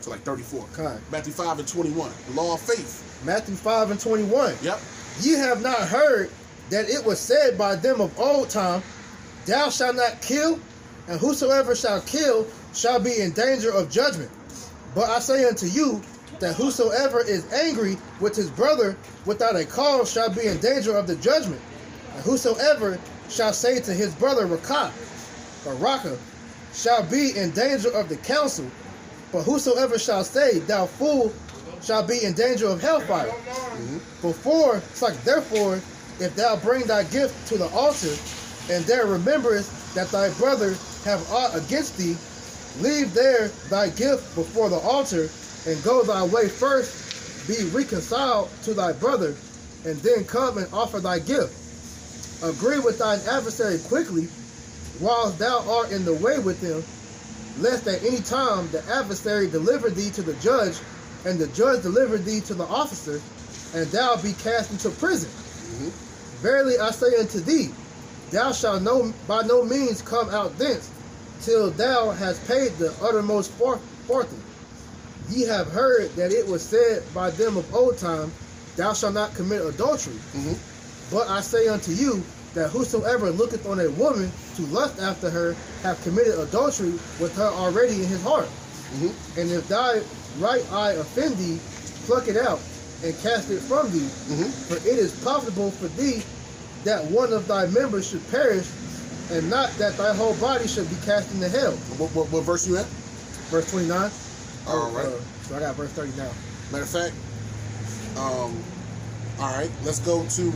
to like 34. Okay. Matthew 5 and 21. The law of faith. Matthew 5 and 21. Yep. Ye have not heard that it was said by them of old time, thou shalt not kill, and whosoever shall kill shall be in danger of judgment. But I say unto you, that whosoever is angry with his brother without a cause shall be in danger of the judgment. And whosoever shall say to his brother Rakah, or Raka, shall be in danger of the council. But whosoever shall say, thou fool, shall be in danger of hellfire. Therefore, if thou bring thy gift to the altar, and there rememberest that thy brother have aught against thee, leave there thy gift before the altar, and go thy way first, be reconciled to thy brother, and then come and offer thy gift. Agree with thine adversary quickly, whilst thou art in the way with him, lest at any time the adversary deliver thee to the judge, and the judge deliver thee to the officer, and thou be cast into prison. Verily I say unto thee, thou shalt by no means come out thence, till thou hast paid the uttermost farthing. Ye have heard that it was said by them of old time, thou shalt not commit adultery. But I say unto you, that whosoever looketh on a woman to lust after her hath committed adultery with her already in his heart. And if thy right eye offend thee, pluck it out and cast it from thee. For it is profitable for thee that one of thy members should perish, and not that thy whole body should be cast into hell. What verse you at? Verse 29. All right. So I got verse 30 now. Matter of fact, all right. Let's go to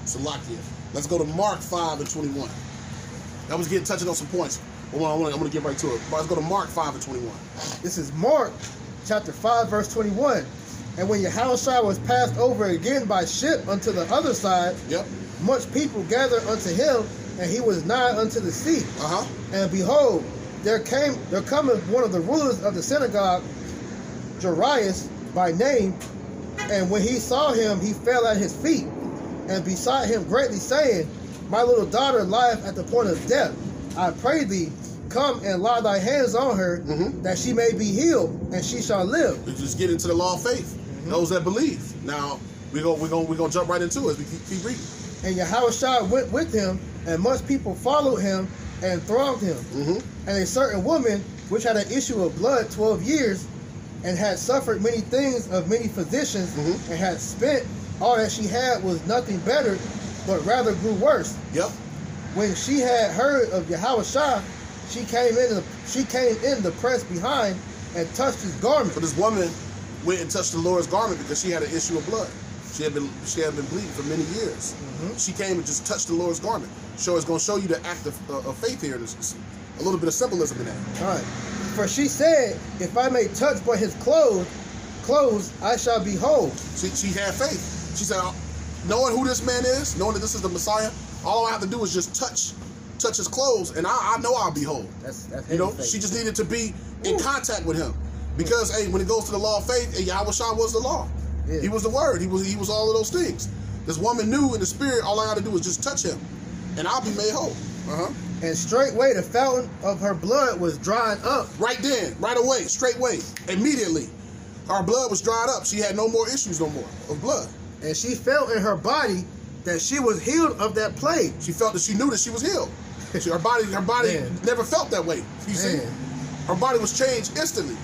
Salakia. Let's go to Mark 5 and 21. I was touching on some points. I'm going to get right to it. But let's go to Mark 5 and 21. This is Mark chapter 5 verse 21. And when Yahushua was passed over again by ship unto the other side, much people gathered unto him, and he was nigh unto the sea. And behold, there cometh one of the rulers of the synagogue, Jairus by name, and when he saw him, he fell at his feet, and besought him greatly, saying, My little daughter lieth at the point of death. I pray thee, come and lay thy hands on her, that she may be healed, and she shall live. We just get into the law of faith. Those that believe. Now we're gonna jump right into it as we keep reading. And Yahushua went with him, and much people followed him and thronged him. And a certain woman which had an issue of blood 12 years, and had suffered many things of many physicians, and had spent all that she had, was nothing better, but rather grew worse. When she had heard of Yahushua, she came in the press behind and touched his garment. So this woman went and touched the Lord's garment because she had an issue of blood. She had been bleeding for many years. She came and just touched the Lord's garment. So it's going to show you the act of faith here. There's a little bit of symbolism in that. All right. For she said, if I may touch but his clothes, I shall be whole. She had faith. She said, knowing who this man is, knowing that this is the Messiah, all I have to do is just touch his clothes, and I know I'll be whole. That's faith. She just needed to be in contact with him. Because, hey, when it goes to the law of faith, Yahushua was the law. He was the word. He was all of those things. This woman knew in the spirit, all I got to do is just touch him, and I'll be made whole. And straightway the fountain of her blood was dried up. Right then, right away, straightway, immediately. Her blood was dried up. She had no more issues no more of blood. And she felt in her body that she was healed of that plague. She knew that she was healed. Her body never felt that way. You see? Her body was changed instantly.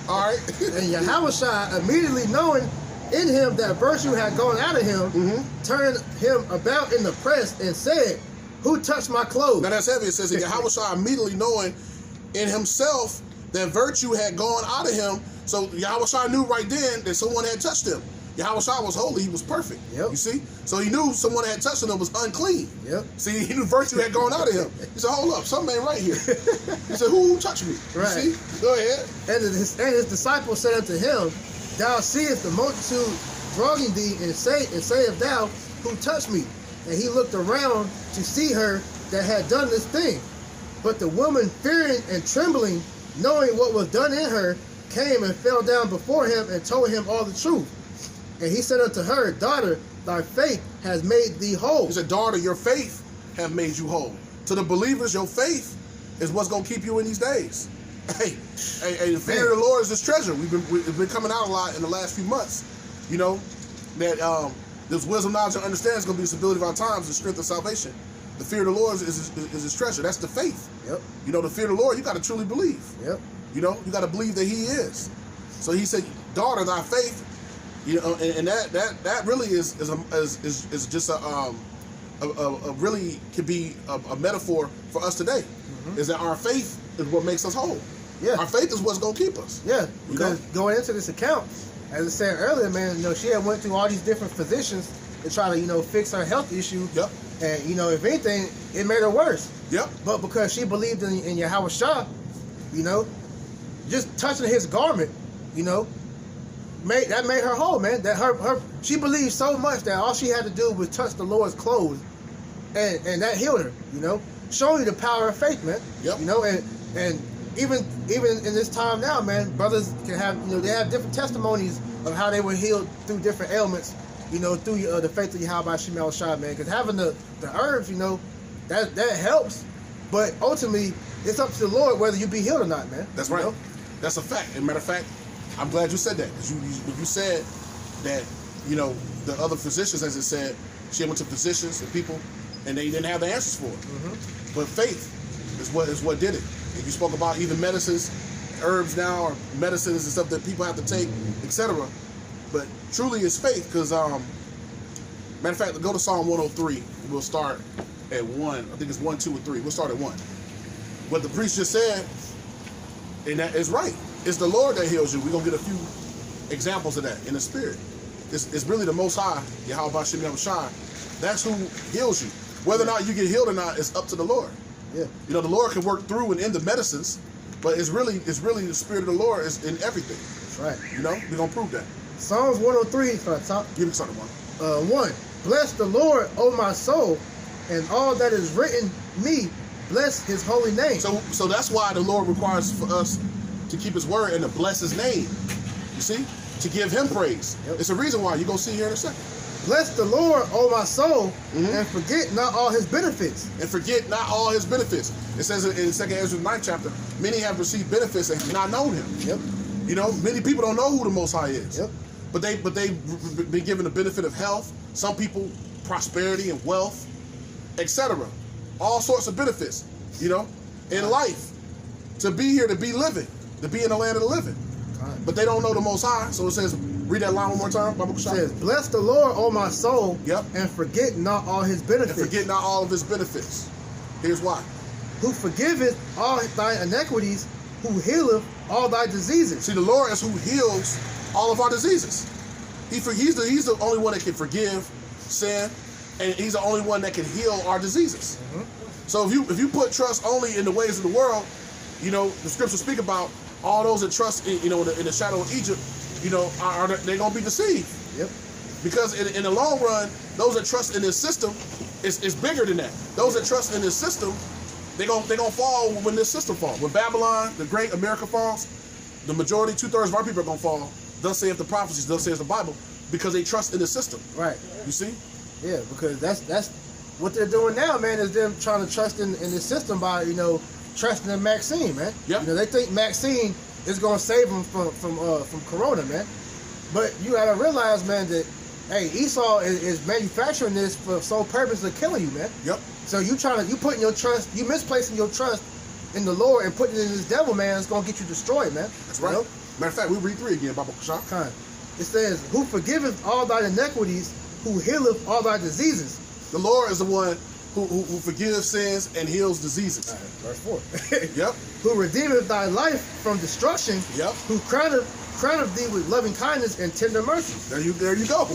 All right. And Yahushua, immediately knowing in him that virtue had gone out of him, turned him about in the press and said, who touched my clothes? Now that's heavy. It says that Yahushua, immediately knowing in himself that virtue had gone out of him. So Yahushua knew right then that someone had touched him. Yahushua was holy. He was perfect. You see? So he knew someone had touched him that was unclean. See, he knew virtue had gone out of him. He said, hold up, something ain't right here. He said, who touched me? Right. You see? Go ahead. And his disciples said unto him, thou seest the multitude thronging thee, and sayest thou, who touched me? And he looked around to see her that had done this thing. But the woman, fearing and trembling, knowing what was done in her, came and fell down before him and told him all the truth. And he said unto her, daughter, thy faith has made thee whole. He said, daughter, your faith have made you whole. To the believers, your faith is what's going to keep you in these days. Hey, the fear of the Lord is His treasure. We've been coming out a lot in the last few months. You know that this wisdom, knowledge, and understanding is going to be the stability of our times, the strength of salvation. The fear of the Lord is His treasure. That's the faith. Yep. You know, the fear of the Lord, you got to truly believe. Yep. You know, you got to believe that He is. So He said, "Daughter, thy faith." You know, and that really is just a really could be a metaphor for us today. Mm-hmm. Is that our faith is what makes us whole. Yeah. Our faith is what's gonna keep us. Yeah. Because going into this account, as I said earlier, man, you know, she had went through all these different physicians to try to, you know, fix her health issue. Yep. And, you know, if anything, it made her worse. Yep. But because she believed in Yahweh Shah, you know, just touching his garment, you know, made her whole, man. That she believed so much that all she had to do was touch the Lord's clothes, and that healed her. You know, showing you the power of faith, man. Yep. You know, and even in this time now, man, brothers can have, you know, they have different testimonies of how they were healed through different ailments. You know, through the faith of Yahweh Shemel Shah, man. Because having the herbs, you know, that helps, but ultimately it's up to the Lord whether you be healed or not, man. That's right. Know? That's a fact. As a matter of fact, I'm glad you said that, because you said that, you know, the other physicians, as it said, she went to physicians and people, and they didn't have the answers for it. Mm-hmm. But faith is what did it. And you spoke about even medicines, herbs now, or medicines and stuff that people have to take, etc. But truly, it's faith, because matter of fact, go to Psalm 103. We'll start at 1. I think it's 1, 2, and 3. We'll start at 1. What the priest just said, and that is right. It's the Lord that heals you. We're going to get a few examples of that in the spirit. It's really the Most High, Yahweh Shem Shai. That's who heals you. Whether or not you get healed or not is up to the Lord. Yeah. You know, the Lord can work through and in the medicines, but it's really the Spirit of the Lord is in everything. That's right. You know, we're going to prove that. Psalms 103, from the top. Give me something, 1. 1. Bless the Lord, O my soul, and all that is written me, bless His holy name. So that's why the Lord requires for us to keep His word and to bless His name. You see? To give Him praise. Yep. It's a reason why. You're going to see here in a second. Bless the Lord, O my soul, and forget not all His benefits. And forget not all His benefits. It says in 2 Ezra 9th chapter, many have received benefits and have not known Him. Yep. You know, many people don't know who the Most High is. Yep. But they've been given the benefit of health. Some people, prosperity and wealth, etc. All sorts of benefits, you know, in life. To be here, to be living, to be in the land of the living. But they don't know the Most High. So it says, read that line one more time. It says, bless the Lord, O my soul, yep, and forget not all His benefits. And forget not all of His benefits. Here's why. Who forgiveth all thy iniquities, who healeth all thy diseases. See, the Lord is who heals all of our diseases. He's the only one that can forgive sin, and He's the only one that can heal our diseases. So if you put trust only in the ways of the world, you know, the scriptures speak about all those that trust in, you know, in the shadow of Egypt, you know, they're going to be deceived. Yep. Because in the long run, those that trust in this system is bigger than that. Those that trust in this system, they're gonna fall when this system falls. When Babylon, the great America falls, the majority, 2/3 of our people are gonna fall. Thus saith the prophecies, thus saith the Bible, because they trust in the system. Right. You see? Yeah, because that's what they're doing now, man, is them trying to trust in the system by, you know, trusting in Maxine, man. Yep. You know, they think Maxine is gonna save them from Corona, man. But you gotta realize, man, that hey, Esau is manufacturing this for sole purpose of killing you, man. Yep. So you putting your trust, you misplacing your trust in the Lord and putting it in this devil, man, it's gonna get you destroyed, man. That's right. You know? Matter of fact, we read 3 again, Baba Kashak. It says, who forgiveth all thy iniquities, who healeth all thy diseases. The Lord is the one who forgives sins and heals diseases. Right, verse 4. Yep. Who redeemeth thy life from destruction. Yep. Who crowneth thee with loving kindness and tender mercies. There you go.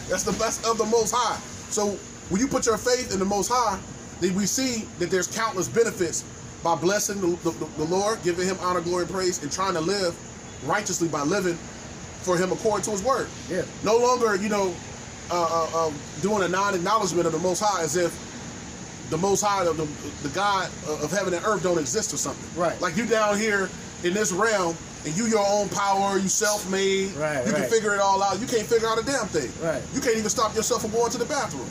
That's the best of the Most High. So when you put your faith in the Most High, then we see that there's countless benefits by blessing the Lord, giving Him honor, glory, and praise, and trying to live righteously by living for Him according to His word. Yeah. No longer, you know, doing a non-acknowledgement of the Most High as if the Most High, the God of heaven and earth don't exist or something. Right. Like you down here in this realm, and you your own power, you self-made, right, you can figure it all out. You can't figure out a damn thing. Right. You can't even stop yourself from going to the bathroom.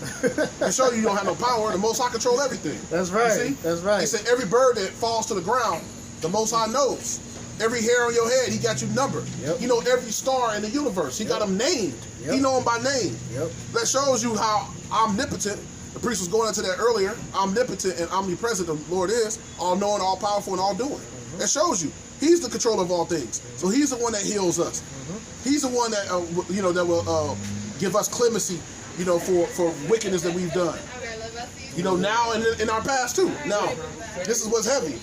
And show you don't have no power. The Most High control everything. That's right. You see? That's right. He said every bird that falls to the ground, The Most High knows. Every hair on your head, he got you numbered. Yep. He know every star in the universe. He got them named. Yep. He know them by name. Yep. That shows you how omnipotent. The priest was going into that earlier. Omnipotent and omnipresent the Lord is, all-knowing, all-powerful, and all-doing. That shows you. He's the controller of all things. So he's the one that heals us. He's the one that, that will give us clemency, for wickedness that we've done. Now and in our past too. Now, this is what's heavy.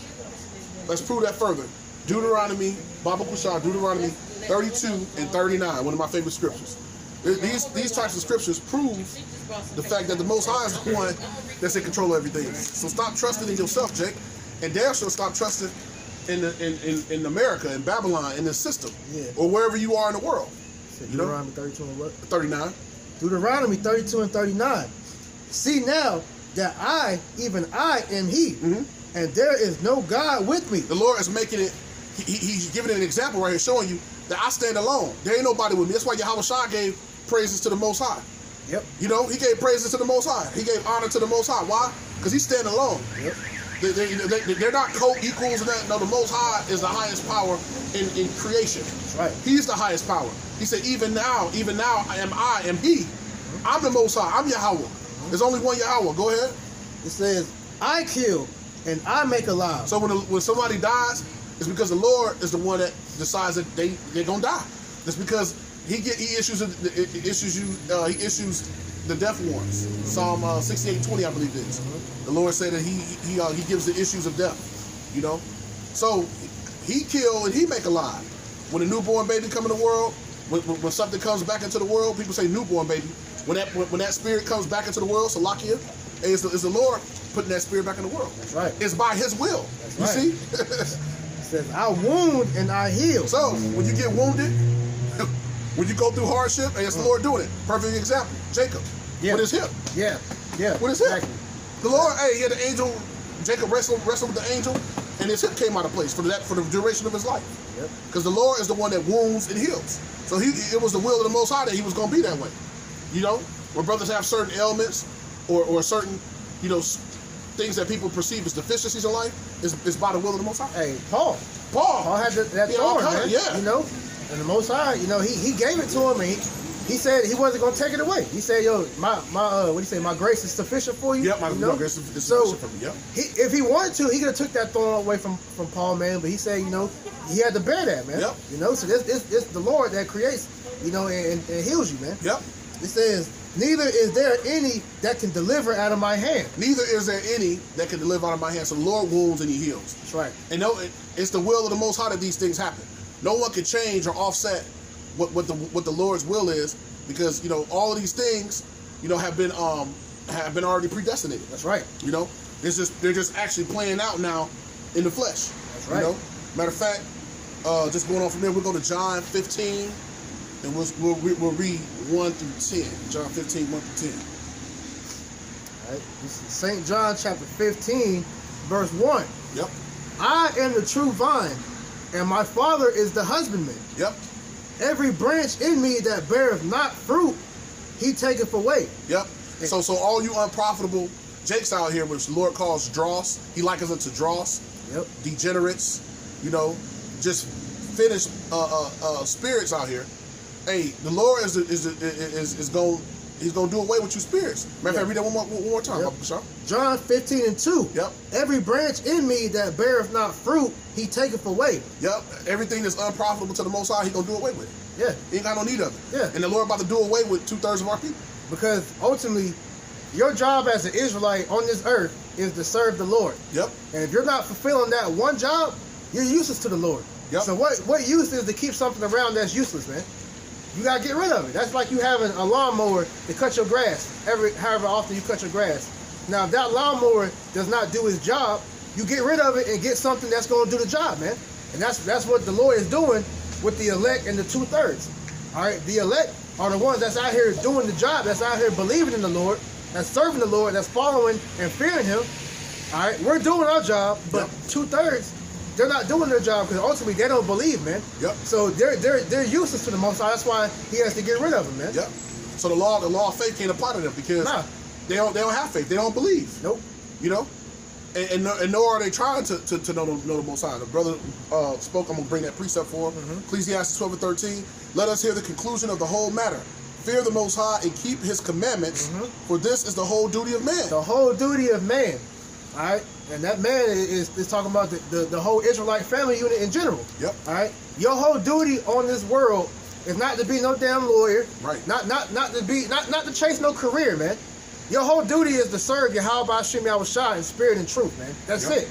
Let's prove that further. Deuteronomy 32 and 39, one of my favorite scriptures. These types of scriptures prove the fact that the Most High is the one that's in control of everything. So stop trusting in yourself, Jake, and dare so stop trusting in America, in Babylon, in the system, or wherever you are in the world. Deuteronomy 32 and what? 39. Deuteronomy 32 and 39. See now that I, even I, am He, and there is no God with me. The Lord is making it. He's giving it an example right here, showing you that I stand alone. There ain't nobody with me. That's why Yahweh Shai gave praises to the Most High. Yep. He gave praises to the Most High. He gave honor to the Most High. Why? Because he's standing alone. Yep. They're not co-equals and that. No, the Most High is the highest power in creation. That's right. He's the highest power. He said, even now, I am He. I'm the Most High. I'm Yahweh. There's only one Yahweh. Go ahead. It says, I kill and I make alive. So when somebody dies, it's because the Lord is the one that decides that they're gonna die. It's because he issues the death warrants. Psalm 68:20, I believe it is. The Lord said that he gives the issues of death. So he kill and he make alive. When a newborn baby come in the world, when something comes back into the world, people say newborn baby. When that spirit comes back into the world, Salakia, it's the Lord putting that spirit back in the world. That's right. It's by His will. That's you right. see? It says, I wound and I heal. So when you get wounded, when you go through hardship, and it's the Lord doing it. Perfect example. Jacob with his hip. Yeah. With his hip. Exactly. The Lord, he had the angel. Jacob wrestled with the angel, and his hip came out of place for the duration of his life. Because the Lord is the one that wounds and heals. So it was the will of the Most High that he was going to be that way. When brothers have certain ailments or certain, things that people perceive as deficiencies in life, is by the will of the Most High. Hey, Paul had that thorn, man. Yeah. And the Most High, he gave it to him, and he said he wasn't going to take it away. He said, my grace is sufficient for you. Yep, my grace is sufficient for me. Yep. If he wanted to, he could have took that thorn away from Paul, man. But he said, he had to bear that, man. Yep. So it's the Lord that creates, and heals you, man. Yep. It says, neither is there any that can deliver out of my hand. Neither is there any that can deliver out of my hand. So the Lord wounds and he heals. That's right. And it's the will of the Most High that these things happen. No one can change or offset what the Lord's will is, because all of these things have been already predestinated. That's right. They're just actually playing out now in the flesh. That's right. Matter of fact, just going on from there, we'll go to John 15. And we'll read 1 through 10. John 15, 1 through 10. All right. This is St. John chapter 15, verse 1. Yep. I am the true vine, and my Father is the husbandman. Yep. Every branch in me that beareth not fruit, he taketh away. Yep. So all you unprofitable jakes out here, which the Lord calls dross, he likens it to dross. Yep. Degenerates, just finished spirits out here. Hey, the Lord is going. He's going to do away with you spirits. Matter of fact, read that one more time. Yep. John 15 and 2. Yep. Every branch in me that beareth not fruit, he taketh away. Yep. Everything that's unprofitable to the Most High, he's going to do away with it. Yeah. He ain't got no need of it. Yeah. And the Lord about to do away with 2/3 of our people. Because ultimately, your job as an Israelite on this earth is to serve the Lord. Yep. And if you're not fulfilling that one job, you're useless to the Lord. Yep. So what use is to keep something around that's useless, man? You gotta get rid of it. That's like you having a lawnmower to cut your grass however often you cut your grass. Now, if that lawnmower does not do its job, you get rid of it and get something that's gonna do the job, man. And that's what the Lord is doing with the elect and the 2/3. All right, the elect are the ones that's out here doing the job, that's out here believing in the Lord, that's serving the Lord, that's following and fearing Him. All right, we're doing our job, but 2/3. They're not doing their job because ultimately they don't believe, man. Yep. So they're useless to the Most High. That's why He has to get rid of them, man. Yep. So the law of faith can't apply to them because they don't have faith. They don't believe. Nope. And nor are they trying to know the Most High. The brother spoke. I'm going to bring that precept for him. Ecclesiastes 12:13. Let us hear the conclusion of the whole matter. Fear the Most High and keep His commandments, for this is the whole duty of man. The whole duty of man. All right? And that man is talking about the whole Israelite family unit in general. Yep. All right? Your whole duty on this world is not to be no damn lawyer. Right. Not to chase no career, man. Your whole duty is to serve Yahweh Hashem Yahushua in spirit and truth, man. That's it.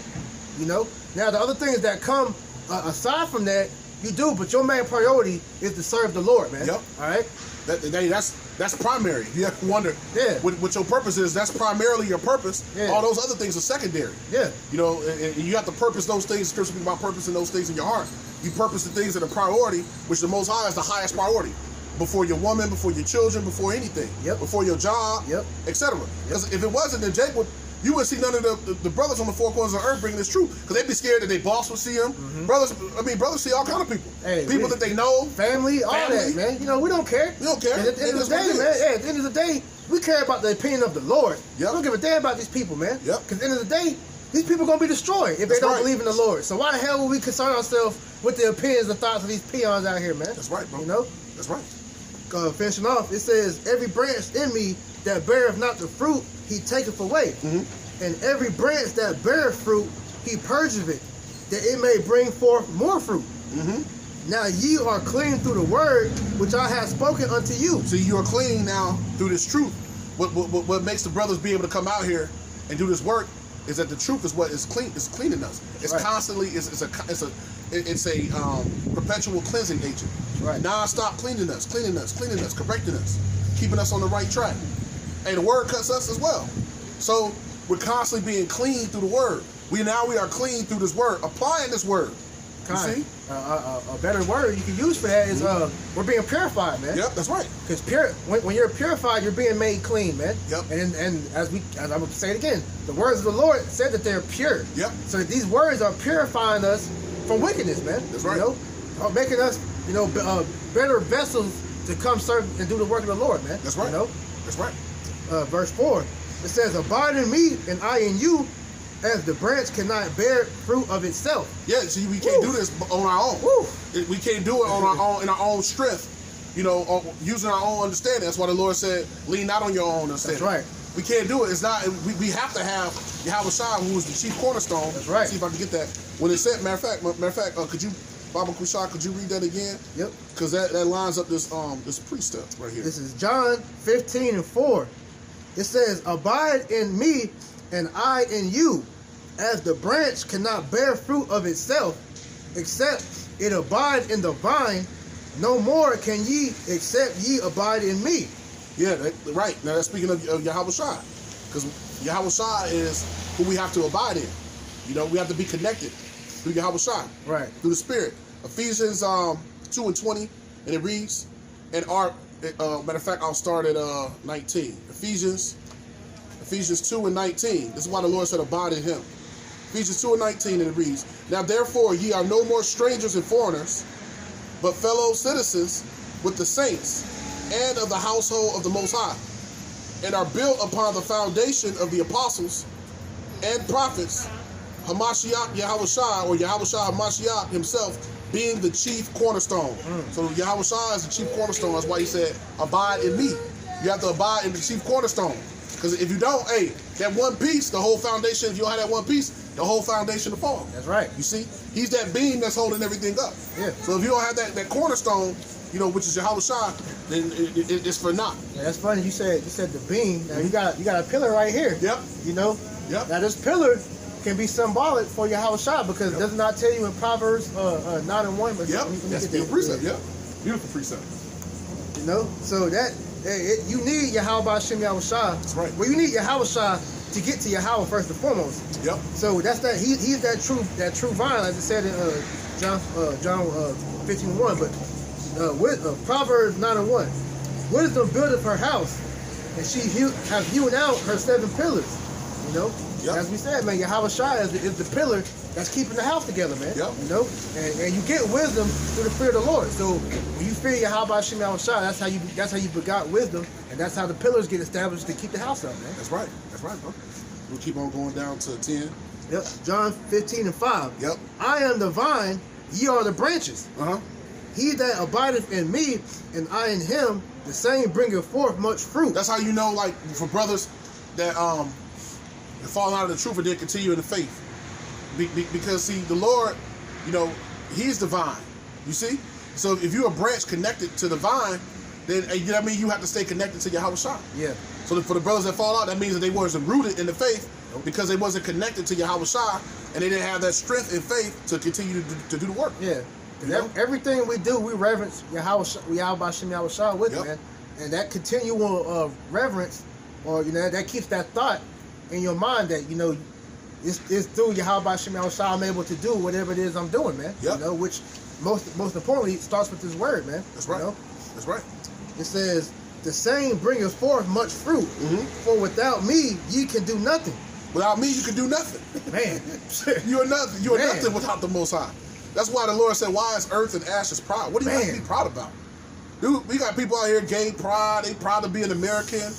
You know? Now, the other things that come aside from that, you do, but your main priority is to serve the Lord, man. Yep. All right? That's primary. If you have to wonder what your purpose is, that's primarily your purpose. Yeah. All those other things are secondary. Yeah. You know, and you have to purpose those things. Scripture speaks about purposing those things in your heart. You purpose the things that are priority, which the Most High is the highest priority. Before your woman, before your children, before anything. Yep. Before your job, etc. Because if it wasn't, then Jake you would see none of the brothers on the four corners of the earth bringing this truth. Because they'd be scared that their boss would see them. Brothers see all kind of people. Hey, people that they know. Family, all that, man. You know, we don't care. We don't care. And at the end of the day, man, at the end of the day, we care about the opinion of the Lord. We don't give a damn about these people, man. Because at the end of the day, these people are going to be destroyed if they don't believe in the Lord. So why the hell would we concern ourselves with the opinions and thoughts of these peons out here, man? That's right, bro. You know? That's right. Finishing off, it says, every branch in me that beareth not the fruit, he taketh away. And every branch that beareth fruit, he purgeth it, that it may bring forth more fruit. Now ye are clean through the word which I have spoken unto you. See, you are clean now through this truth. What makes the brothers be able to come out here and do this work is that the truth is what is cleaning us. It's constantly it's a perpetual cleansing agent. Non-stop cleaning us, correcting us, keeping us on the right track. And the word cuts us as well. So we're constantly being clean through the word. We are clean through this word, applying this word. You see? A better word you can use for that is we're being purified, man. Yep, that's right. Because when you're purified, you're being made clean, man. Yep. And as I'm going to say it again, the words of the Lord said that they're pure. Yep. So these words are purifying us from wickedness, man. That's right. You know, making us, better vessels to come serve and do the work of the Lord, man. That's right. You know? That's right. Verse 4, it says, abide in me and I in you, as the branch cannot bear fruit of itself. Yeah, see, we can't do this on our own. We can't do it on our own, in our own strength, using our own understanding. That's why the Lord said, lean not on your own understanding. That's right. We can't do it. It's not. We have to have Yahushua, who is the chief cornerstone. That's right. See if I can get that. When it said, matter of fact, could you, Baba Kushai, could you read that again? Yep. Because that lines up this precept right here. This is John 15:4. It says, abide in me and I in you, as the branch cannot bear fruit of itself, except it abide in the vine, no more can ye, except ye abide in me. Yeah, right. Now that's speaking of Yahushua, because Yahushua is who we have to abide in. We have to be connected through Yahushua, right? Through the Spirit. Ephesians 2:20, and it reads, matter of fact, I'll start at 19. Ephesians 2:19. This is why the Lord said, abide in Him. Ephesians 2:19, and it reads, now therefore ye are no more strangers and foreigners, but fellow citizens with the saints and of the household of the Most High, and are built upon the foundation of the apostles and prophets, Hamashiach Yahushua, or Yahushua Hamashiach himself, being the chief cornerstone. So Yahushua is the chief cornerstone. That's why he said, abide in me. You have to abide in the chief cornerstone. Because if you don't, that one piece, the whole foundation, if you don't have that one piece, the whole foundation will fall. That's right. You see? He's that beam that's holding everything up. Yeah. So if you don't have that cornerstone, which is Yahushua, then it's for naught. Yeah, that's funny. You said the beam. Now you got a pillar right here. Yep. Yep. Now this pillar can be symbolic for Yahushua, because it does not tell you in Proverbs 9:1. But that's the precept. Yep. Beautiful precept. So that you need Yahweh Hashem Yahushua. That's right. Well, you need Yahushua to get to Yahweh first and foremost. Yep. So that's that. He's that true vine, as it said in John 15:1. But Proverbs 9:1, wisdom buildeth her house, and she have hewn out her 7 pillars. Yep. As we said, man, Yahushua is the pillar that's keeping the house together, man. Yep. And you get wisdom through the fear of the Lord. So when you fear Yahweh Hashem Yahushua, that's how you begot wisdom, and that's how the pillars get established to keep the house up, man. That's right, bro. We'll keep on going down to 10. Yep. John 15:5. Yep. I am the vine, ye are the branches. He that abideth in me, and I in him, the same bringeth forth much fruit. That's how you know, like, for brothers that falling out of the truth and then continue in the faith. Because, see, the Lord, you know, he's the vine. You see? So if you're a branch connected to the vine, then I mean you have to stay connected to your Yahushua. Yeah. So for the brothers that fall out, that means that they wasn't rooted in the faith because they wasn't connected to Yahushua and they didn't have that strength and faith to continue to do the work. Yeah. Everything we do, we reverence Yahweh Shem Yahushua with it, man. And that continual reverence, or you know, that keeps that thought in your mind that, you know, it's through Yahweh Shem Yahushua I'm able to do whatever it is I'm doing, man. You know, which most importantly starts with this word, man. That's right. You know? That's right. It says, the same bringeth forth much fruit, for without me ye can do nothing. Without me you can do nothing. Man. You are nothing. You are nothing without the Most High. That's why the Lord said, why is earth and ashes proud? What do you have to be proud about? Dude, we got people out here gain pride. They proud to be an American.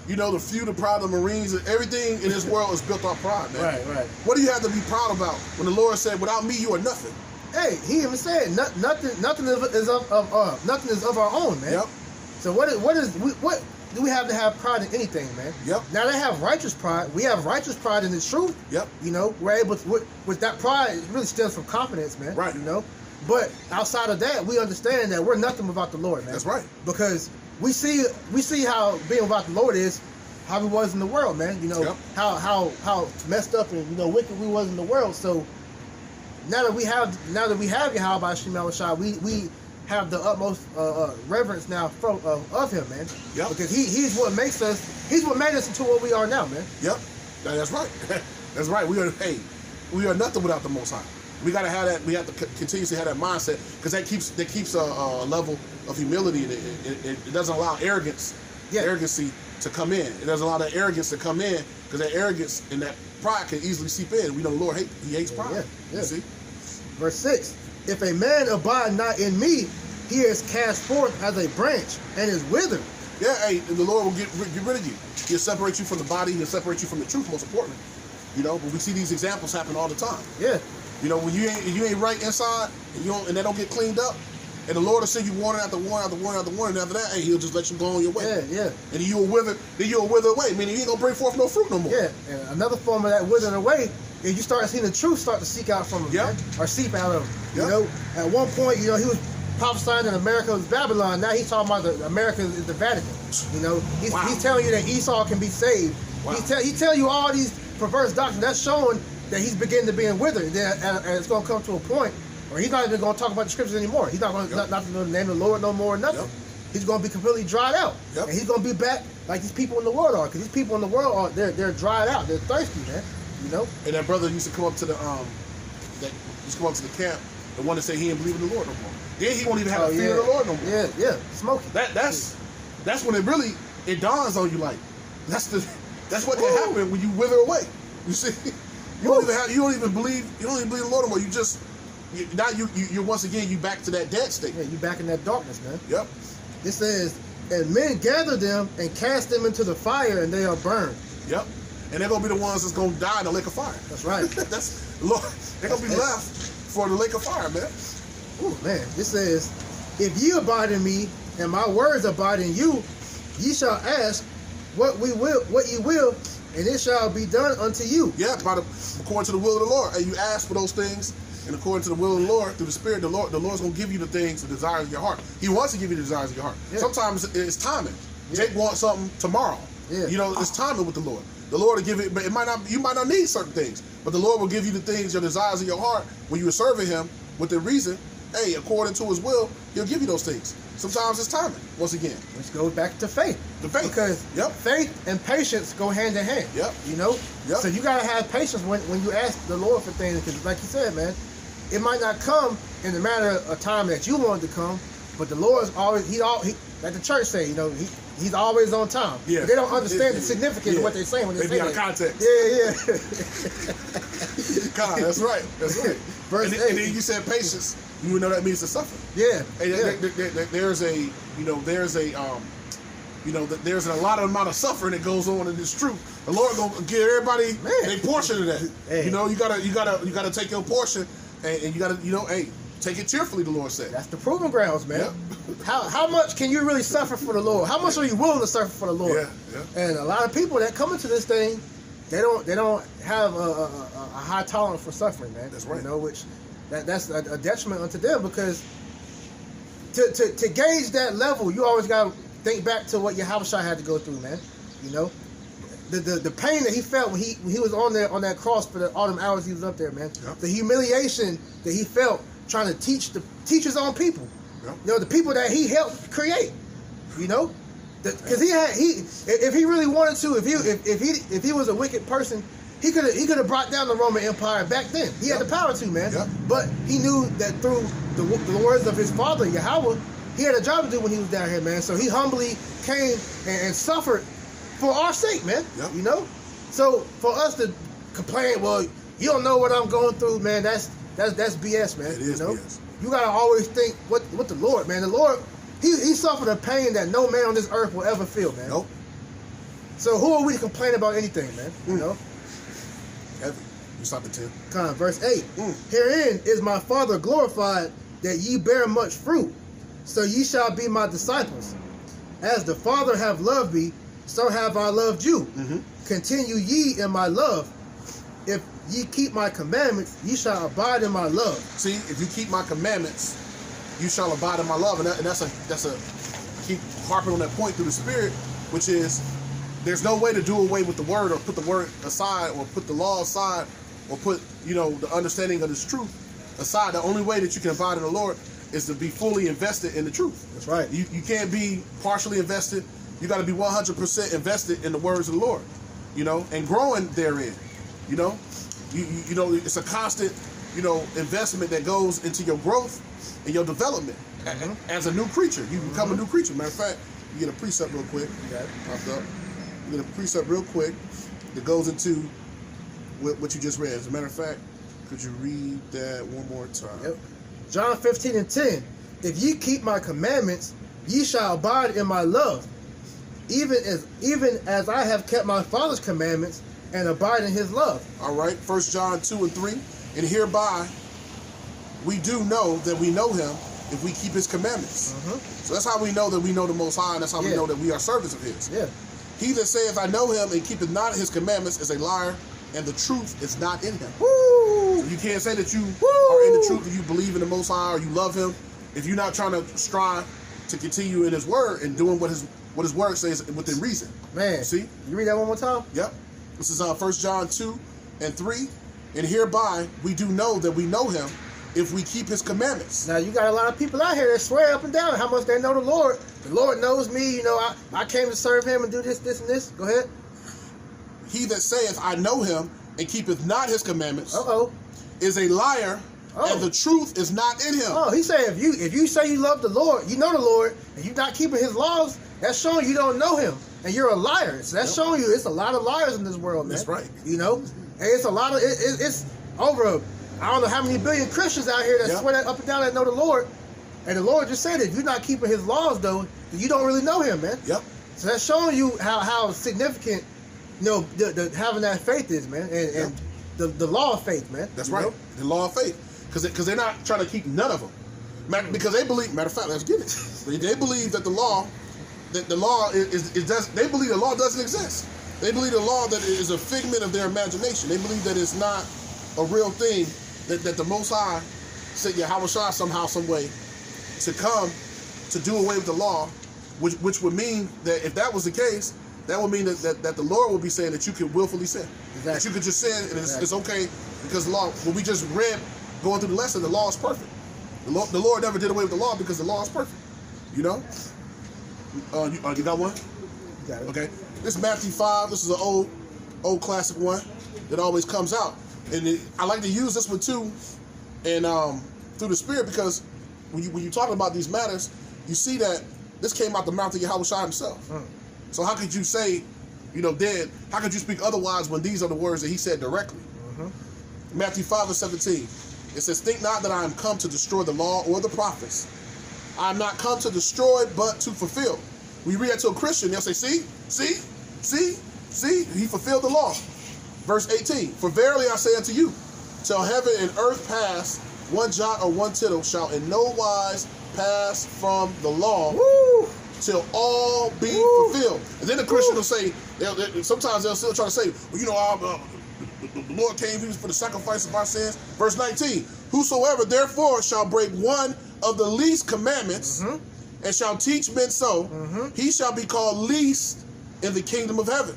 You know, the few are proud of the Marines. Everything in this world is built on pride, man. Right. What do you have to be proud about when the Lord said, without me, you are nothing? Hey, he even said nothing is of our own, man. Yep. So what do we have to have pride in anything, man? Yep. Now they have righteous pride. We have righteous pride in the truth. Yep. You know, we're able to, with that pride, it really stems from confidence, man. Right. You know, but outside of that, we understand that we're nothing without the Lord, man. That's right. Because we see how being without the Lord is, how we was in the world, man. You know, how messed up and, you know, wicked we was in the world. So now that we have Yahweh Shem Yahushua, we have the utmost reverence now of him, man. Yep. Because he's what makes us. He's what made us into what we are now, man. Yep. That's right. That's right. We are nothing without the Most High. We gotta have that. We have to continuously have that mindset because that keeps a level of humility. It doesn't allow arrogancy to come in. It doesn't allow that arrogance to come in because that arrogance and that pride can easily seep in. We know the Lord hates pride. Yeah. You see? Verse 6. If a man abide not in me, he is cast forth as a branch and is withered. Yeah, hey, the Lord will get rid of you. He'll separate you from the body. He'll separate you from the truth, most importantly. You know, but we see these examples happen all the time. Yeah. You know, when you ain't right inside and they don't get cleaned up, and the Lord will send you warning after warning after warning after warning. And after that, hey, he'll just let you go on your way. Yeah. And you'll wither away, meaning you ain't gonna bring forth no fruit no more. Yeah. And another form of that withering away is you start seeing the truth start to seek out from him, man, or seep out of him. You know, at one point, you know, he was prophesying that America was Babylon. Now he's talking about America is the Vatican. You know, he's telling you that Esau can be saved. Wow. He tell you all these perverse doctrines. That's showing that he's beginning to be withered. And it's going to come to a point where he's not even going to talk about the scriptures anymore. He's not going to not to name the Lord no more or nothing. He's going to be completely dried out. And he's going to be back like these people in the world are. Because these people in the world are they're dried out. They're thirsty, man. You know. And that brother used to come up to the camp, the one that said he didn't believe in the Lord no more. Then he won't even have a fear of the Lord no more. Yeah, smoking. That's when it dawns on you, like that's what can happen when you wither away. You see, you don't even believe in the Lord no more. You're once again you back to that dead state. Yeah, you back in that darkness, man. Yep. It says, and men gather them and cast them into the fire, and they are burned. Yep. And they're gonna be the ones that's gonna die in the lake of fire. That's right. They're gonna be left for the lake of fire, man. Oh man, it says, if ye abide in me, and my words abide in you, ye shall ask what ye will, and it shall be done unto you. Yeah, according to the will of the Lord. And you ask for those things, and according to the will of the Lord, through the Spirit, the Lord's gonna give you the things, the desires of your heart. He wants to give you the desires of your heart. Yeah. Sometimes it's timing. Jake wants something tomorrow. Yeah. You know, it's timing with the Lord. The Lord will give it, but you might not need certain things. But the Lord will give you the things, your desires of your heart, when you are serving Him with the reason, hey, according to His will, He'll give you those things. Sometimes it's timing, once again. Which goes back to faith. The faith. Because faith and patience go hand in hand. Yep. You know? Yep. So you got to have patience when you ask the Lord for things. Because like you said, man, it might not come in the matter of time that you want it to come, but the Lord's always, like the church say, you know, He's always on time. Yeah. But they don't understand the significance of what they're saying when they say out of context. Yeah. God, that's right. That's right. Verse 8. And then you said patience. You would know that means to suffer. Yeah. There's a you know, that there's a lot of amount of suffering that goes on in this truth. The Lord gonna give everybody a portion of that. Hey. You know, you gotta take your portion, and you gotta, you know, hey, take it cheerfully. The Lord said. That's the proving grounds, man. Yep. How much can you really suffer for the Lord? How much are you willing to suffer for the Lord? Yeah. And a lot of people that come into this thing, they don't have a high tolerance for suffering, man. That's right. You know, which that's a detriment unto them, because to gauge that level, you always got to think back to what Yahushua had to go through, man. You know, the pain that he felt when he was on that cross for all them hours he was up there, man. Yep. The humiliation that he felt trying to teach his own people. Yep. You know, the people that he helped create. You know, because if he really wanted to, if he was a wicked person, he could have brought down the Roman Empire back then. He had the power to, man. Yep. But he knew that through the words of his father Yahweh, he had a job to do when he was down here, man. So he humbly came and suffered for our sake, man. Yep. You know? So for us to complain, well, you don't know what I'm going through, man, that's BS, man. It is, you know? BS. You gotta always think what the Lord, man. The Lord, he suffered a pain that no man on this earth will ever feel, man. Nope. So who are we to complain about anything, man? You know? Heavy. You stop at 10. Come on, verse 8. Herein is my Father glorified, that ye bear much fruit, so ye shall be my disciples. As the Father have loved me, so have I loved you. Continue ye in my love. If ye keep my commandments, ye shall abide in my love. See, if you keep my commandments, you shall abide in my love. And that's a keep harping on that point through the Spirit, which is there's no way to do away with the word, or put the word aside, or put the law aside, or put, you know, the understanding of this truth aside. The only way that you can abide in the Lord is to be fully invested in the truth. That's right. You can't be partially invested. You got to be 100% invested in the words of the Lord, you know, and growing therein. You know, you know, it's a constant, you know, investment that goes into your growth and your development as a new creature. You become a new creature. Matter of fact, you get a precept real quick. Okay. Popped up. You get a precept real quick that goes into what you just read. As a matter of fact, could you read that one more time? Yep. John 15:10. If ye keep my commandments, ye shall abide in my love, even as I have kept my Father's commandments and abide in his love. All right. 1 John 2:3. And hereby we do know that we know him if we keep his commandments. So that's how we know that we know the Most High, and that's how we know that we are servants of his. Yeah. He that saith, I know him, and keepeth not his commandments is a liar, and the truth is not in him. Woo! So you can't say that you are in the truth, that you believe in the Most High, or you love him, if you're not trying to strive to continue in his word and doing what his word says within reason. Man, see? You read that one more time? Yep. This is 1 John 2:3. And hereby we do know that we know him if we keep his commandments. Now, you got a lot of people out here that swear up and down how much they know the Lord. The Lord knows me. You know, I came to serve him and do this, this, and this. Go ahead. He that saith, I know him, and keepeth not his commandments is a liar, and the truth is not in him. Oh, he said if you say you love the Lord, you know the Lord, and you're not keeping his laws, that's showing you don't know him, and you're a liar. So that's showing you it's a lot of liars in this world, man. That's right. You know, and it's a lot of it's over. I don't know how many billion Christians out here that swear that up and down that know the Lord, and the Lord just said if you're not keeping his laws though, then you don't really know him, man. Yep. So that's showing you how significant, you know, the having that faith is, man, and the law of faith, man. That's right. Know? The law of faith. Because they're not trying to keep none of them. Because they believe, matter of fact, let's get it. They believe that the law is they believe the law doesn't exist. They believe the law that is a figment of their imagination. They believe that it's not a real thing, that the Most High said Yahushua somehow, some way, to come to do away with the law, which would mean that if that was the case, that would mean that the Lord would be saying that you could willfully sin. Exactly. That you could just sin and it's okay because the law, what we just read going through the lesson, the law is perfect. The Lord never did away with the law because the law is perfect. You know? You got one? Got it. Okay. This is Matthew 5. This is an old classic one that always comes out. And I like to use this one too, and through the Spirit, because when you're talking about these matters, you see that this came out the mouth of Yahushua himself. So how could you say, you know, then how could you speak otherwise when these are the words that he said directly? Matthew 5:17. It says, think not that I am come to destroy the law or the prophets. I am not come to destroy, but to fulfill. we read that to a Christian, they'll say, see, he fulfilled the law. Verse 18, for verily I say unto you, till heaven and earth pass, one jot or one tittle shall in no wise pass from the law till all be fulfilled. And then the Christian will say, sometimes they'll still try to say, well, you know, the Lord came for the sacrifice of our sins. Verse 19, whosoever therefore shall break one of the least commandments and shall teach men so, he shall be called least in the kingdom of heaven.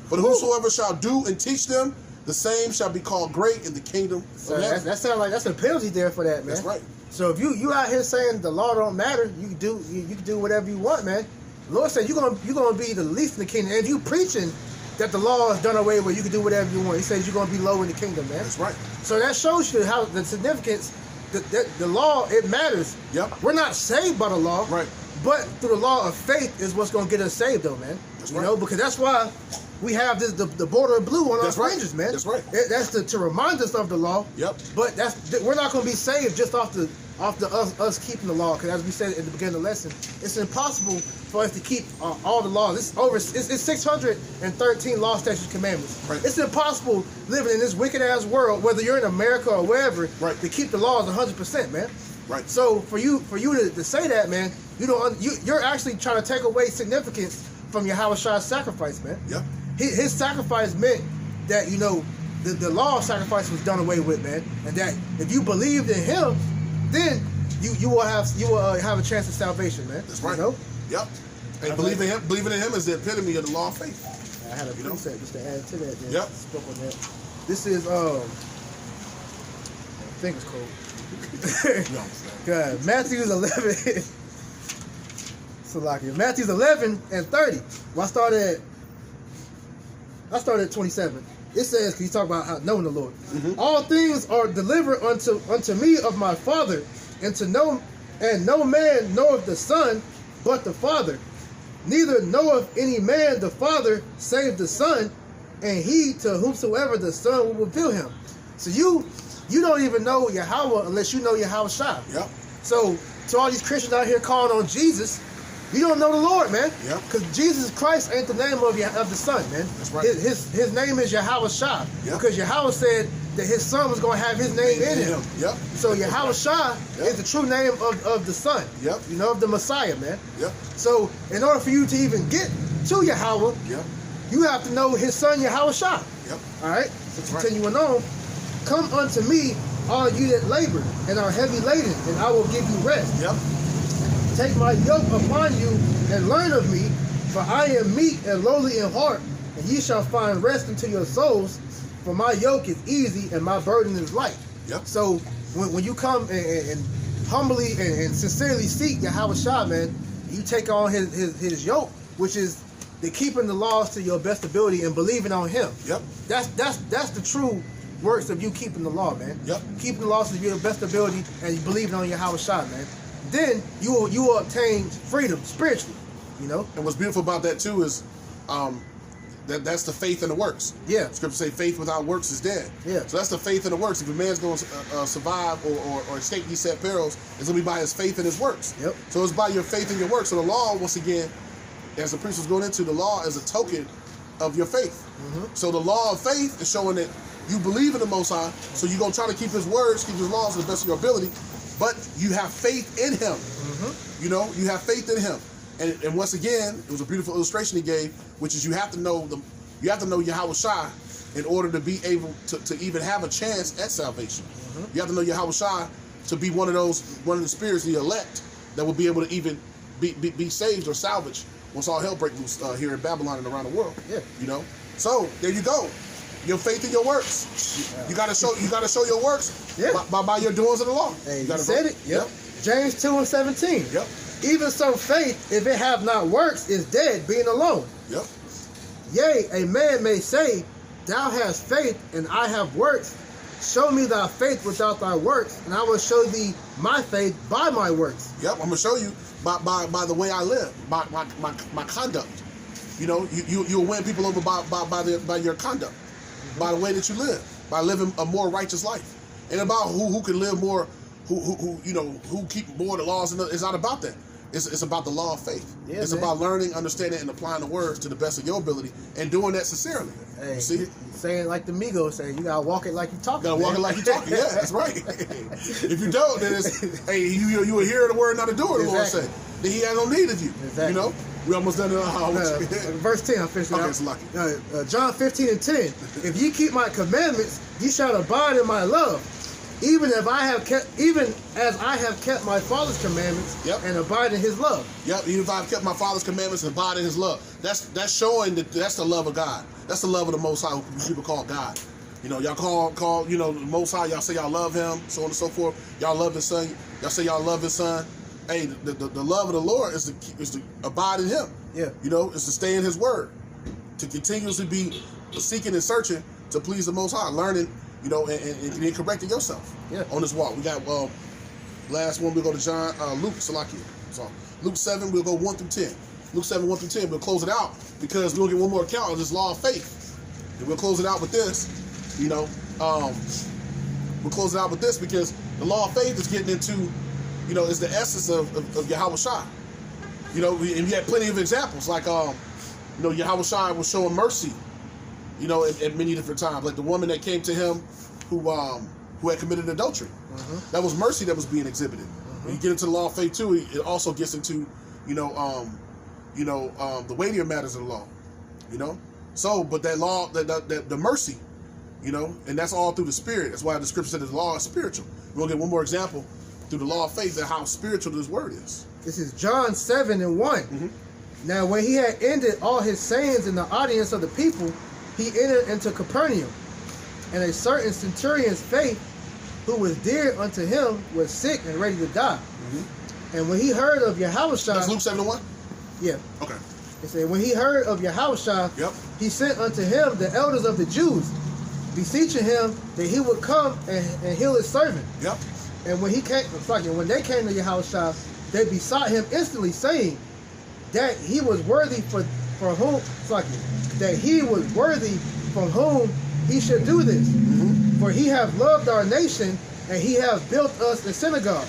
But whosoever shall do and teach them, the same shall be called great in the kingdom of heaven. That sounds like that's a penalty there for that, man. That's right. So if you out here saying the law don't matter, you can do whatever you want, man. The Lord said you're gonna be the least in the kingdom. And if you preaching that the law is done away with, you can do whatever you want. He says you're gonna be low in the kingdom, man. That's right. So that shows you how the significance. The law, it matters. Yep. We're not saved by the law. Right. But through the law of faith is what's gonna get us saved, though, man. That's you right. know, because that's why we have the border of blue on our fringes, man. That's right. That's to remind us of the law. Yep. But we're not going to be saved just off us keeping the law, because as we said in the beginning of the lesson, it's impossible for us to keep all the laws. It's 613 law, statutes, commandments. Right. It's impossible living in this wicked ass world, whether you're in America or wherever, to keep the laws 100%, man. Right. So for you to say that, man, you're actually trying to take away significance from Yahweh's sacrifice, man. Yep. His sacrifice meant that, the law of sacrifice was done away with, man, and that if you believed in him, then you will have a chance of salvation, man. That's right. You know? Yep. And believing in him is the epitome of the law of faith. I had a precept just to add to that. Then. Yep. Spoke on that. This is I think it's cold. God, Matthews 11. Salakia. Matthews 11 and 30. Well, I started at 27. It says, can you talk about how knowing the Lord? All things are delivered unto me of my Father, and no man knoweth the Son but the Father. Neither knoweth any man the Father save the Son, and he to whomsoever the Son will reveal him. So you don't even know Yahweh unless you know Yahweh Shai. Yep. So to all these Christians out here calling on Jesus, you don't know the Lord, man. Yep. Because Jesus Christ ain't the name of the Son, man. That's right. His name is Yahweh Shai. Yep. Because Yahweh said that his Son was going to have his name in him. Yep. So Yahweh Shai is the true name of the Son. Yep. Of the Messiah, man. Yep. So in order for you to even get to Yahweh, you have to know his Son Yahweh Shai. Yep. All right. So continuing on, come unto me, all you that labor and are heavy laden, and I will give you rest. Yep. Take my yoke upon you and learn of me, for I am meek and lowly in heart, and ye shall find rest unto your souls. For my yoke is easy and my burden is light. Yep. So when you come and humbly and sincerely seek Yahweh Shai, man, you take on his yoke, which is the keeping the laws to your best ability and believing on him. Yep. That's the true works of you keeping the law, man. Yep. Keeping the laws to your best ability and you believing on Yahweh Shai, man. Then you will obtain freedom spiritually, And what's beautiful about that too is that's the faith and the works. Yeah. Scripture say faith without works is dead. Yeah. So that's the faith and the works. If a man's going to survive or escape these set perils, it's going to be by his faith and his works. Yep. So it's by your faith and your works. So the law, once again, as the priest was going into, the law is a token of your faith. So the law of faith is showing that you believe in the Most High, so you're going to try to keep his words, keep his laws to the best of your ability, but you have faith in him. You have faith in him. And once again, it was a beautiful illustration he gave, which is you have to know Yahweh Shai in order to be able to even have a chance at salvation. You have to know Yahweh Shai to be one of the spirits, the elect, that will be able to even be saved or salvaged once all hell breaks loose here in Babylon and around the world. Yeah. So there you go. Your faith and your works. You gotta show your works by your doings of the law. Hey, you said it. Yep. James 2:17. Yep. Even so, faith, if it have not works, is dead, being alone. Yep. Yea, a man may say, thou hast faith, and I have works. Show me thy faith without thy works, and I will show thee my faith by my works. Yep. I'm gonna show you by the way I live, by my conduct. You'll win people over by your conduct, by the way that you live, by living a more righteous life, and about who can live more, who keep more of the laws. It's not about that. It's about the law of faith. Yeah, it's man. about learning, understanding, and applying the words to the best of your ability, and doing that sincerely. Hey, you see? Saying like the Migos say, you gotta walk it like you talking. You gotta walk it like you talking. Yeah, that's right. If you don't, then it's hey, you will hear the word, not a doer. The Lord said. Then He has no need of you. Exactly. You know, we almost done it. Verse 10. I'm finishing okay, out. it's lucky. John 15:10. If ye keep my commandments, ye shall abide in my love. Even as I have kept my Father's commandments and abide in His love. Yep. Even if I've kept my Father's commandments and abide in His love. That's showing that that's the love of God. That's the love of the Most High, who people call God. You know, y'all call the Most High. Y'all say y'all love Him, so on and so forth. Y'all love His Son. Y'all say y'all love His Son. Hey, the love of the Lord is to abide in Him. Yeah. You know, is to stay in His Word, to continuously be seeking and searching to please the Most High, learning. You know, and correcting yourself on this walk. We got last one. We'll go to Luke Salakia. So Luke 7. We'll go 1 through 10. Luke 7 1 through 10. We'll close it out because we'll get one more account of this law of faith, and we'll close it out with this. You know, we'll close it out with this because the law of faith is getting into, you know, is the essence of Yahweh Shai. You know, and we had plenty of examples like you know, Yahweh Shai was showing mercy. You know, at many different times, like the woman that came to him, who had committed adultery. That was mercy that was being exhibited. When you get into the law of faith too, it also gets into, the weightier matters of the law. You know, so but that law, the mercy, you know, and that's all through the Spirit. That's why the Scripture said the law is spiritual. We'll get one more example through the law of faith and how spiritual this word is. This is John 7:1. Now, when he had ended all his sayings in the audience of the people, he entered into Capernaum, and a certain centurion's faith, who was dear unto him, was sick and ready to die. And when he heard of Yahushua, that's Luke 7:1. Yeah. Okay. It said, when he heard of Yahushua, he sent unto him the elders of the Jews, beseeching him that he would come and heal his servant. And when he came, when they came to Yahushua, they besought him instantly, saying that he was worthy for whom, that he was worthy from whom he should do this. For he hath loved our nation, and he hath built us a synagogue.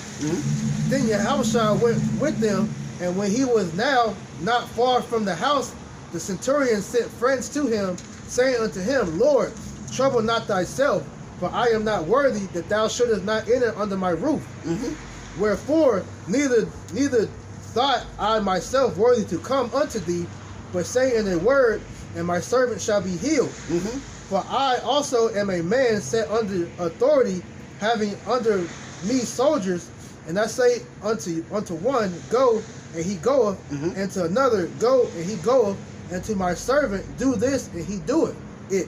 Then Yahushua went with them, and when he was now not far from the house, the centurion sent friends to him, saying unto him, Lord, trouble not thyself, for I am not worthy that thou shouldest not enter under my roof. Wherefore, neither thought I myself worthy to come unto thee, but say in a word, and my servant shall be healed. For I also am a man set under authority, having under me soldiers, and I say unto one, go, and he goeth, and to another, go, and he goeth, and to my servant, do this, and he doeth it.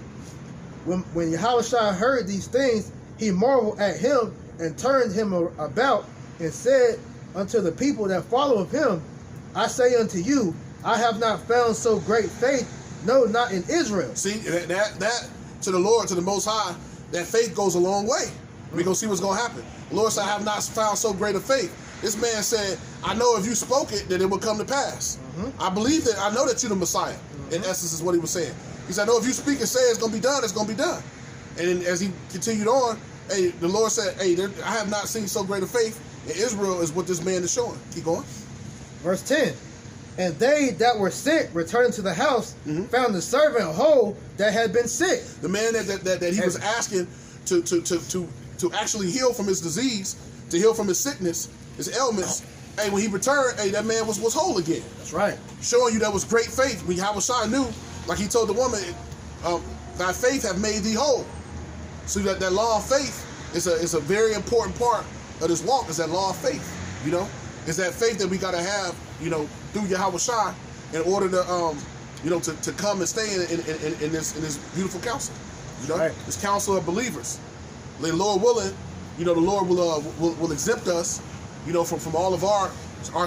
When Yahushua heard these things, he marveled at him, and turned him about, and said unto the people that follow him, I say unto you, I have not found so great faith, no, not in Israel. See, that to the Lord, to the Most High, that faith goes a long way. We're going to see what's going to happen. The Lord said, I have not found so great a faith. This man said, I know if you spoke it, that it would come to pass. I believe that. I know that you're the Messiah. In essence, is what he was saying. He said, I know if you speak and say it's going to be done, it's going to be done. And then as he continued on, hey, the Lord said, hey, I have not seen so great a faith in Israel is what this man is showing. Keep going. Verse 10. And they that were sent, returning to the house, found the servant whole that had been sick. The man that he was asking to actually heal from his disease, to heal from his sickness, his ailments. Hey, when he returned, hey, that man was whole again. That's right. Showing you that was great faith. When Yahushua knew, like he told the woman, thy faith have made thee whole. So that law of faith is a very important part of this walk. Is that law of faith? You know, is that faith that we gotta have. You know, through Yahushua in order to to come and stay in this beautiful council. You know, this council of believers. The Lord willing, you know, the Lord will exempt us, you know, from all of our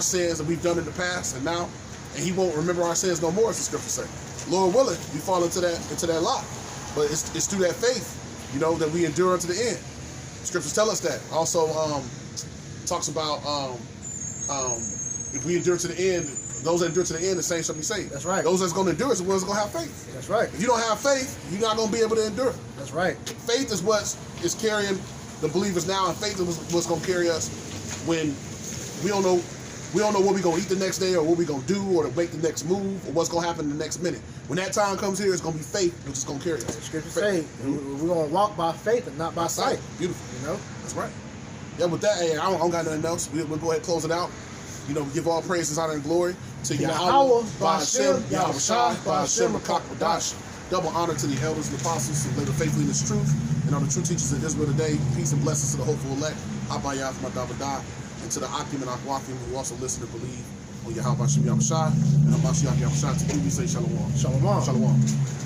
sins that we've done in the past and now, and He won't remember our sins no more, as the Scripture say. Lord willing, we fall into that lot, but it's through that faith, you know, that we endure unto the end. Scriptures tell us that. Also, talks about if we endure to the end, those that endure to the end, the same shall be saved. That's right. Those that's going to endure is the ones that's going to have faith. That's right. If you don't have faith, you're not going to be able to endure. That's right. Faith is what is carrying the believers now, and faith is what's going to carry us when we don't know We don't know what we're going to eat the next day or what we're going to do or to make the next move or what's going to happen in the next minute. When that time comes here, it's going to be faith which is going to carry us. Scripture say we're going to walk by faith and not by sight. Beautiful. You know? That's right. Yeah, with that, hey, I don't got nothing else. We'll go ahead and close it out. You know, give all praises, honor, and glory to Yahweh, Ba'ashem, Yahweh Shai, Ba'ashem, Rakak, Badash. Double honor to the elders and apostles who live faithfully in this truth, and all the true teachers of Israel today. Peace and blessings to the hopeful elect, Abayah, Madabada, and to the Akim and Akwakim who also listen and believe on Yahweh, Ba'ashem, Yahweh Shai, and Hamashiach, Yahweh Shai. To you, we say Shalom. Shalom. Shalom.